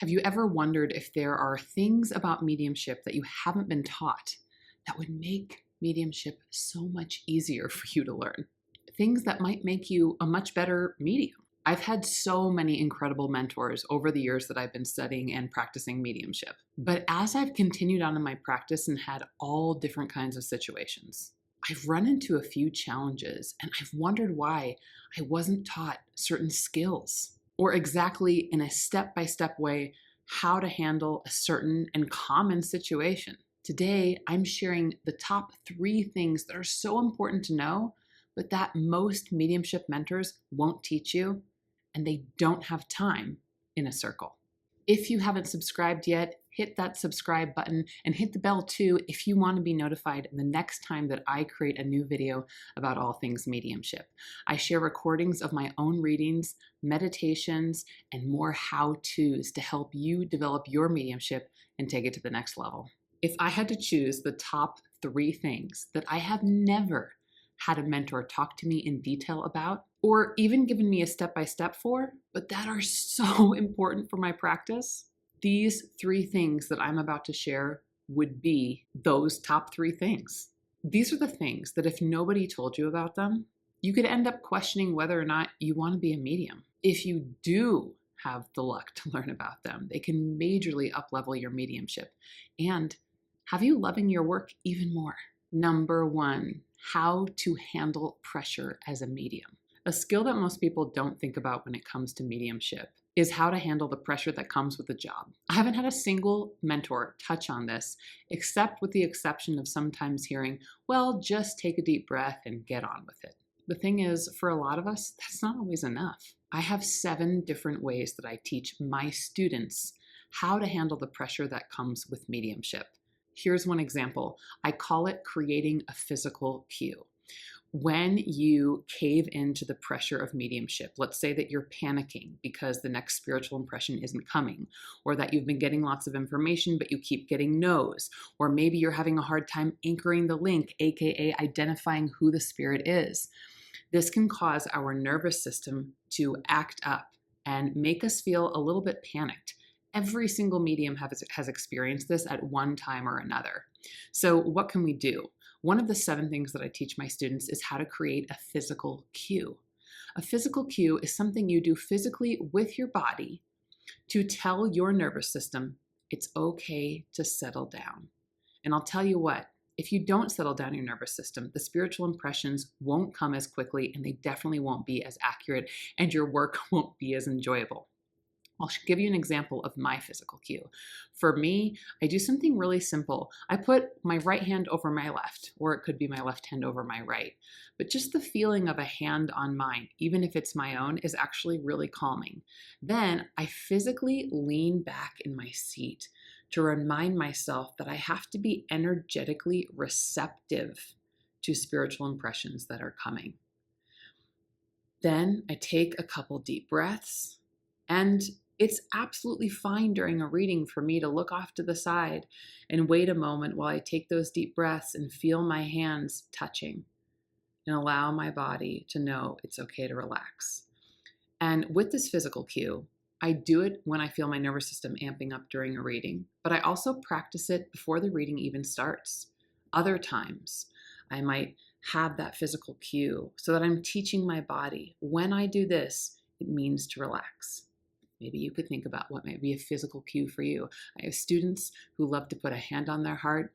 Have you ever wondered if there are things about mediumship that you haven't been taught that would make mediumship so much easier for you to learn? Things that might make you a much better medium. I've had so many incredible mentors over the years that I've been studying and practicing mediumship. But as I've continued on in my practice and had all different kinds of situations, I've run into a few challenges and I've wondered why I wasn't taught certain skills or exactly in a step-by-step way how to handle a certain and common situation. Today, I'm sharing the top 3 things that are so important to know, but that most mediumship mentors won't teach you, and they don't have time in a circle. If you haven't subscribed yet, hit that subscribe button and hit the bell too if you want to be notified the next time that I create a new video about all things mediumship. I share recordings of my own readings, meditations, and more how-tos to help you develop your mediumship and take it to the next level. If I had to choose the top 3 things that I have never had a mentor talk to me in detail about, or even given me a step-by-step for, but that are so important for my practice, these 3 things that I'm about to share would be those top 3 things. These are the things that if nobody told you about them, you could end up questioning whether or not you want to be a medium. If you do have the luck to learn about them, they can majorly up-level your mediumship and have you loving your work even more. Number 1, how to handle pressure as a medium. A skill that most people don't think about when it comes to mediumship is how to handle the pressure that comes with the job. I haven't had a single mentor touch on this, except with the exception of sometimes hearing, well, just take a deep breath and get on with it. The thing is, for a lot of us, that's not always enough. I have 7 different ways that I teach my students how to handle the pressure that comes with mediumship. Here's one example. I call it creating a physical cue. When you cave into the pressure of mediumship, let's say that you're panicking because the next spiritual impression isn't coming, or that you've been getting lots of information, but you keep getting no's, or maybe you're having a hard time anchoring the link, aka identifying who the spirit is. This can cause our nervous system to act up and make us feel a little bit panicked. Every single medium has experienced this at one time or another. So what can we do? One of the 7 things that I teach my students is how to create a physical cue. A physical cue is something you do physically with your body to tell your nervous system it's okay to settle down. And I'll tell you what, if you don't settle down your nervous system, the spiritual impressions won't come as quickly and they definitely won't be as accurate and your work won't be as enjoyable. I'll give you an example of my physical cue. For me, I do something really simple. I put my right hand over my left, or it could be my left hand over my right. But just the feeling of a hand on mine, even if it's my own, is actually really calming. Then I physically lean back in my seat to remind myself that I have to be energetically receptive to spiritual impressions that are coming. Then I take a couple deep breaths, and it's absolutely fine during a reading for me to look off to the side and wait a moment while I take those deep breaths and feel my hands touching and allow my body to know it's okay to relax. And with this physical cue, I do it when I feel my nervous system amping up during a reading, but I also practice it before the reading even starts. Other times, I might have that physical cue so that I'm teaching my body, when I do this, it means to relax. Maybe you could think about what might be a physical cue for you. I have students who love to put a hand on their heart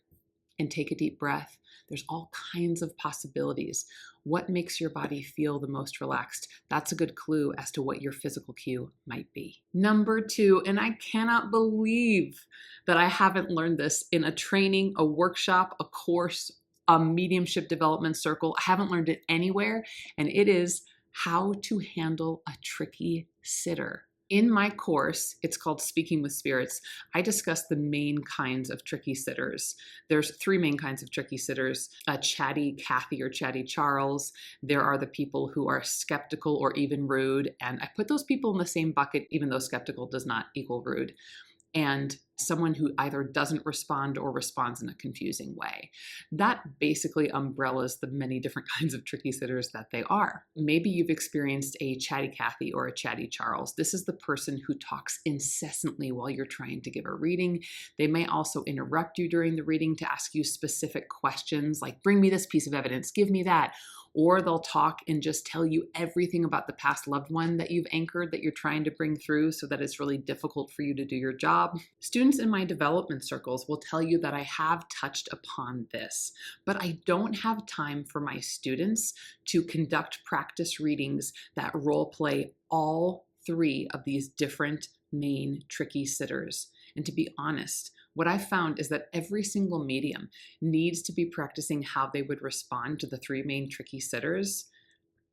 and take a deep breath. There's all kinds of possibilities. What makes your body feel the most relaxed? That's a good clue as to what your physical cue might be. Number 2, and I cannot believe that I haven't learned this in a training, a workshop, a course, a mediumship development circle. I haven't learned it anywhere, and it is how to handle a tricky sitter. In my course, it's called Speaking with Spirits, I discuss the main kinds of tricky sitters. There's 3 main kinds of tricky sitters, a chatty Kathy or chatty Charles. There are the people who are skeptical or even rude, and I put those people in the same bucket, even though skeptical does not equal rude. and someone who either doesn't respond or responds in a confusing way. That basically umbrellas the many different kinds of tricky sitters that they are. Maybe you've experienced a chatty Cathy or a chatty Charles. This is the person who talks incessantly while you're trying to give a reading. They may also interrupt you during the reading to ask you specific questions like, bring me this piece of evidence, give me that. Or they'll talk and just tell you everything about the past loved one that you've anchored that you're trying to bring through so that it's really difficult for you to do your job. Students in my development circles will tell you that I have touched upon this, but I don't have time for my students to conduct practice readings that role play all three of these different main tricky sitters. And to be honest, what I've found is that every single medium needs to be practicing how they would respond to the three main tricky sitters,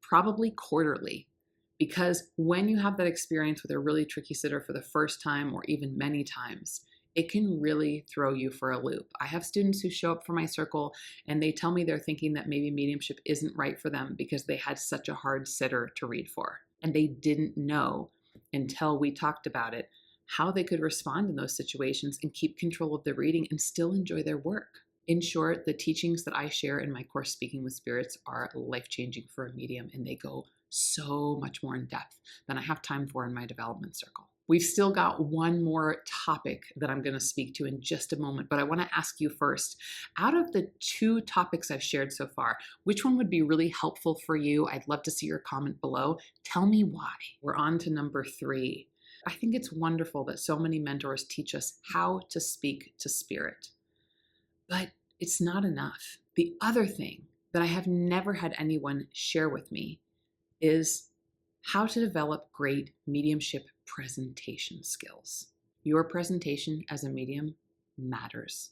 probably quarterly. Because when you have that experience with a really tricky sitter for the first time or even many times, it can really throw you for a loop. I have students who show up for my circle and they tell me they're thinking that maybe mediumship isn't right for them because they had such a hard sitter to read for. And they didn't know until we talked about it how they could respond in those situations and keep control of the reading and still enjoy their work. In short, the teachings that I share in my course, Speaking with Spirits, are life-changing for a medium, and they go so much more in depth than I have time for in my development circle. We've still got one more topic that I'm going to speak to in just a moment, but I want to ask you first, out of the two topics I've shared so far, which one would be really helpful for you? I'd love to see your comment below. Tell me why. We're on to number 3. I think it's wonderful that so many mentors teach us how to speak to spirit, but it's not enough. The other thing that I have never had anyone share with me is how to develop great mediumship presentation skills. Your presentation as a medium matters.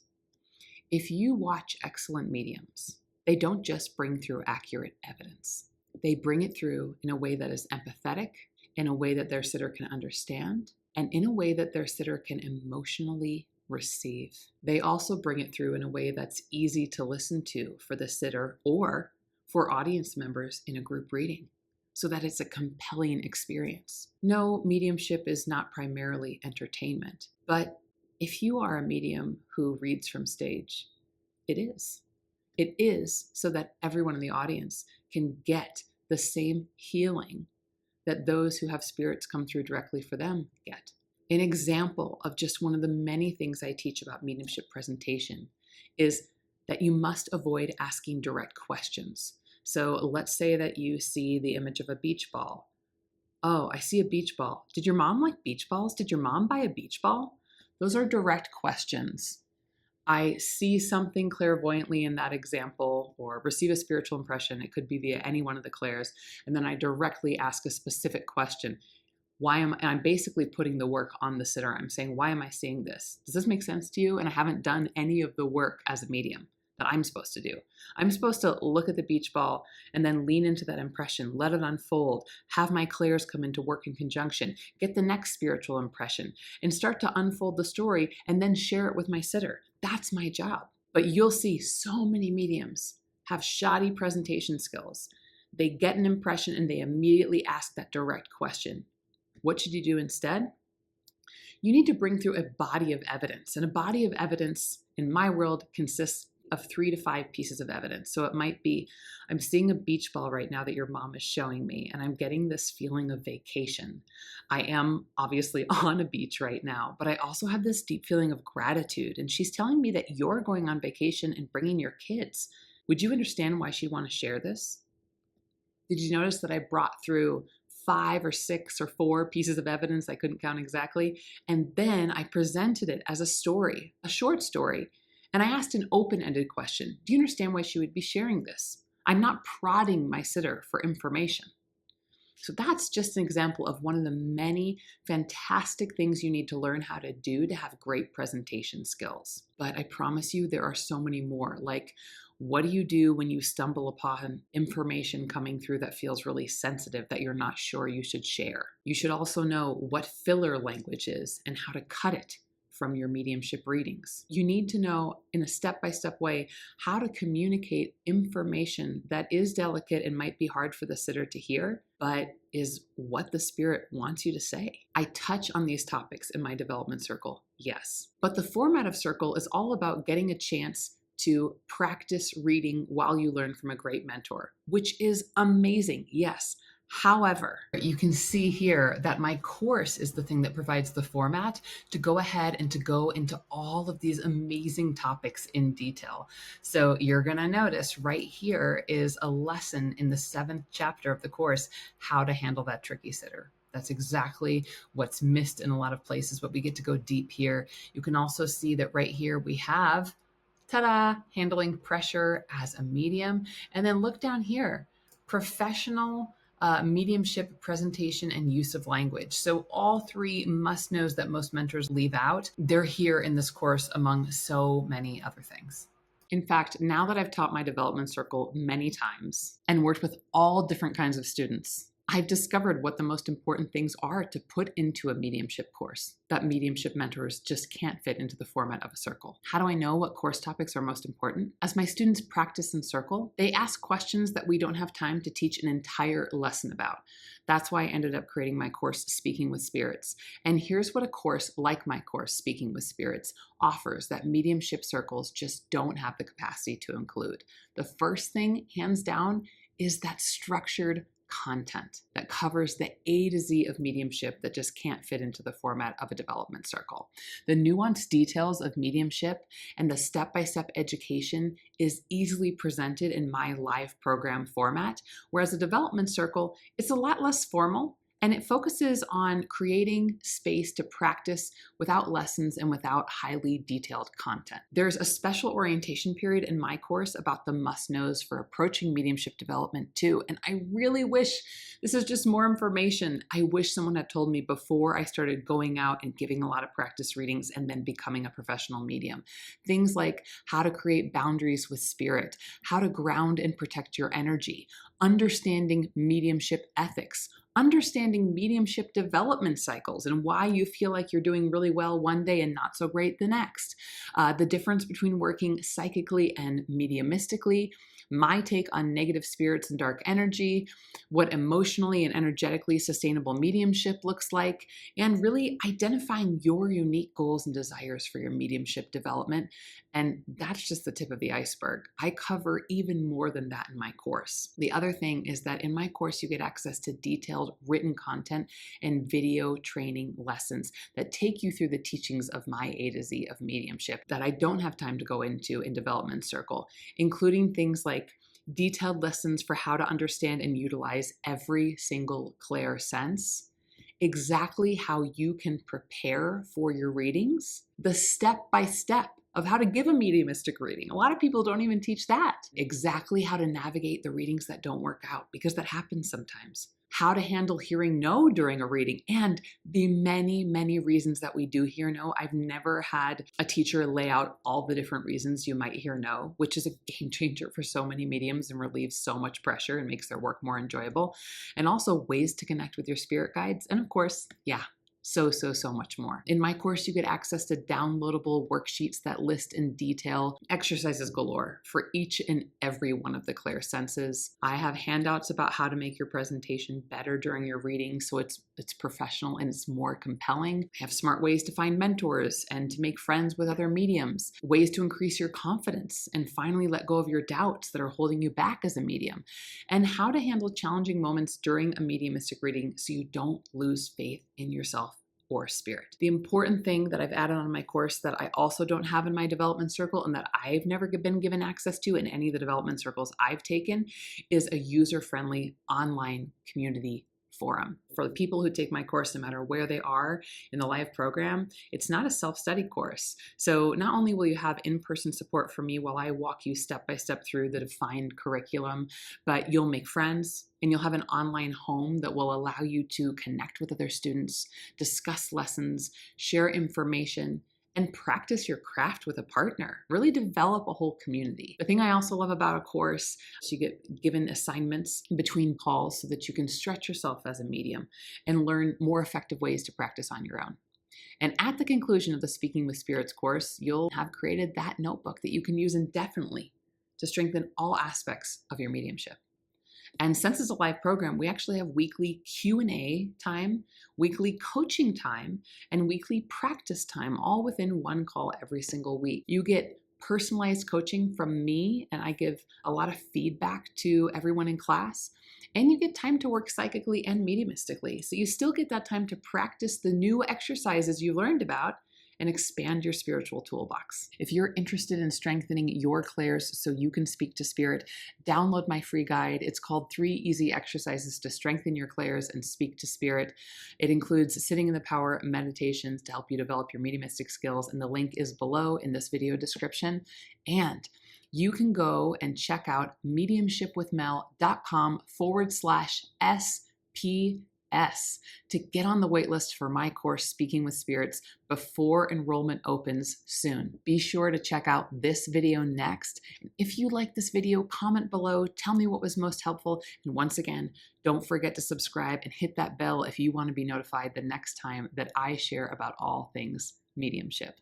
If you watch excellent mediums, they don't just bring through accurate evidence. They bring it through in a way that is empathetic, in a way that their sitter can understand, and in a way that their sitter can emotionally receive. They also bring it through in a way that's easy to listen to for the sitter or for audience members in a group reading, so that it's a compelling experience. No, mediumship is not primarily entertainment, but if you are a medium who reads from stage, it is. It is so that everyone in the audience can get the same healing that those who have spirits come through directly for them get. An example of just one of the many things I teach about mediumship presentation is that you must avoid asking direct questions. So let's say that you see the image of a beach ball. Oh, I see a beach ball. Did your mom like beach balls? Did your mom buy a beach ball? Those are direct questions. I see something clairvoyantly in that example or receive a spiritual impression. It could be via any one of the clairs. And then I directly ask a specific question. I'm basically putting the work on the sitter. I'm saying, why am I seeing this? Does this make sense to you? And I haven't done any of the work as a medium that I'm supposed to do. I'm supposed to look at the beach ball and then lean into that impression, let it unfold, have my clairs come into work in conjunction, get the next spiritual impression, and start to unfold the story and then share it with my sitter. That's my job. But you'll see so many mediums have shoddy presentation skills. They get an impression and they immediately ask that direct question. What should you do instead? You need to bring through a body of evidence. And a body of evidence in my world consists of 3 to 5 pieces of evidence. So it might be, I'm seeing a beach ball right now that your mom is showing me, and I'm getting this feeling of vacation. I am obviously on a beach right now, but I also have this deep feeling of gratitude. And she's telling me that you're going on vacation and bringing your kids. Would you understand why she'd want to share this? Did you notice that I brought through 5 or 6 or 4 pieces of evidence? I couldn't count exactly. And then I presented it as a story, a short story. And I asked an open-ended question. Do you understand why she would be sharing this? I'm not prodding my sitter for information. So that's just an example of one of the many fantastic things you need to learn how to do to have great presentation skills. But I promise you there are so many more. Like, what do you do when you stumble upon information coming through that feels really sensitive that you're not sure you should share? You should also know what filler language is and how to cut it from your mediumship readings. You need to know in a step-by-step way how to communicate information that is delicate and might be hard for the sitter to hear, but is what the spirit wants you to say. I touch on these topics in my development circle, yes. But the format of circle is all about getting a chance to practice reading while you learn from a great mentor, which is amazing, yes. However, you can see here that my course is the thing that provides the format to go ahead and to go into all of these amazing topics in detail. So you're going to notice right here is a lesson in the 7th chapter of the course, how to handle that tricky sitter. That's exactly what's missed in a lot of places, but we get to go deep here. You can also see that right here we have, ta-da, handling pressure as a medium. And then look down here, professional mediumship presentation and use of language. So all 3 must-knows that most mentors leave out, they're here in this course among so many other things. In fact, now that I've taught my development circle many times and worked with all different kinds of students, I've discovered what the most important things are to put into a mediumship course that mediumship mentors just can't fit into the format of a circle. How do I know what course topics are most important? As my students practice in circle, they ask questions that we don't have time to teach an entire lesson about. That's why I ended up creating my course, Speaking with Spirits. And here's what a course like my course, Speaking with Spirits, offers that mediumship circles just don't have the capacity to include. The first thing, hands down, is that structured content that covers the A to Z of mediumship that just can't fit into the format of a development circle. The nuanced details of mediumship and the step-by-step education is easily presented in my live program format, whereas a development circle, it's a lot less formal and it focuses on creating space to practice without lessons and without highly detailed content. There's a special orientation period in my course about the must-knows for approaching mediumship development too. And I really wish this is just more information. I wish someone had told me before I started going out and giving a lot of practice readings and then becoming a professional medium. Things like how to create boundaries with spirit, how to ground and protect your energy, understanding mediumship ethics, understanding mediumship development cycles and why you feel like you're doing really well one day and not so great the next, the difference between working psychically and mediumistically, my take on negative spirits and dark energy, what emotionally and energetically sustainable mediumship looks like, and really identifying your unique goals and desires for your mediumship development. And that's just the tip of the iceberg. I cover even more than that in my course. The other thing is that in my course, you get access to detailed written content and video training lessons that take you through the teachings of my A to Z of mediumship that I don't have time to go into in development circle, including things like detailed lessons for how to understand and utilize every single clair sense, exactly how you can prepare for your readings, the step-by-step of how to give a mediumistic reading. A lot of people don't even teach that. Exactly how to navigate the readings that don't work out, because that happens sometimes. How to handle hearing no during a reading, and the many, many reasons that we do hear no. I've never had a teacher lay out all the different reasons you might hear no, which is a game changer for so many mediums and relieves so much pressure and makes their work more enjoyable. And also ways to connect with your spirit guides. And of course, so much more. In my course, you get access to downloadable worksheets that list in detail exercises galore for each and every one of the clair senses. I have handouts about how to make your presentation better during your reading so it's professional and it's more compelling. I have smart ways to find mentors and to make friends with other mediums, ways to increase your confidence and finally let go of your doubts that are holding you back as a medium, and how to handle challenging moments during a mediumistic reading so you don't lose faith in yourself or spirit. The important thing that I've added on my course that I also don't have in my development circle and that I've never been given access to in any of the development circles I've taken is a user-friendly online community forum. For the people who take my course, no matter where they are in the live program, it's not a self-study course. So not only will you have in-person support from me while I walk you step by step through the defined curriculum, but you'll make friends and you'll have an online home that will allow you to connect with other students, discuss lessons, share information, and practice your craft with a partner. Really develop a whole community. The thing I also love about a course is you get given assignments between calls so that you can stretch yourself as a medium and learn more effective ways to practice on your own. And at the conclusion of the Speaking with Spirits course, you'll have created that notebook that you can use indefinitely to strengthen all aspects of your mediumship. And since it's a live program, we actually have weekly Q&A time, weekly coaching time, and weekly practice time, all within one call every single week. You get personalized coaching from me, and I give a lot of feedback to everyone in class. And you get time to work psychically and mediumistically. So you still get that time to practice the new exercises you learned about and expand your spiritual toolbox. If you're interested in strengthening your clairs so you can speak to spirit, download my free guide. It's called 3 Easy Exercises to Strengthen Your Clairs and Speak to Spirit. It includes sitting in the power meditations to help you develop your mediumistic skills, and the link is below in this video description. And you can go and check out mediumshipwithmel.com/SPS to get on the waitlist for my course, Speaking with Spirits, before enrollment opens soon. Be sure to check out this video next. If you like this video, comment below, tell me what was most helpful. And once again, don't forget to subscribe and hit that bell if you want to be notified the next time that I share about all things mediumship.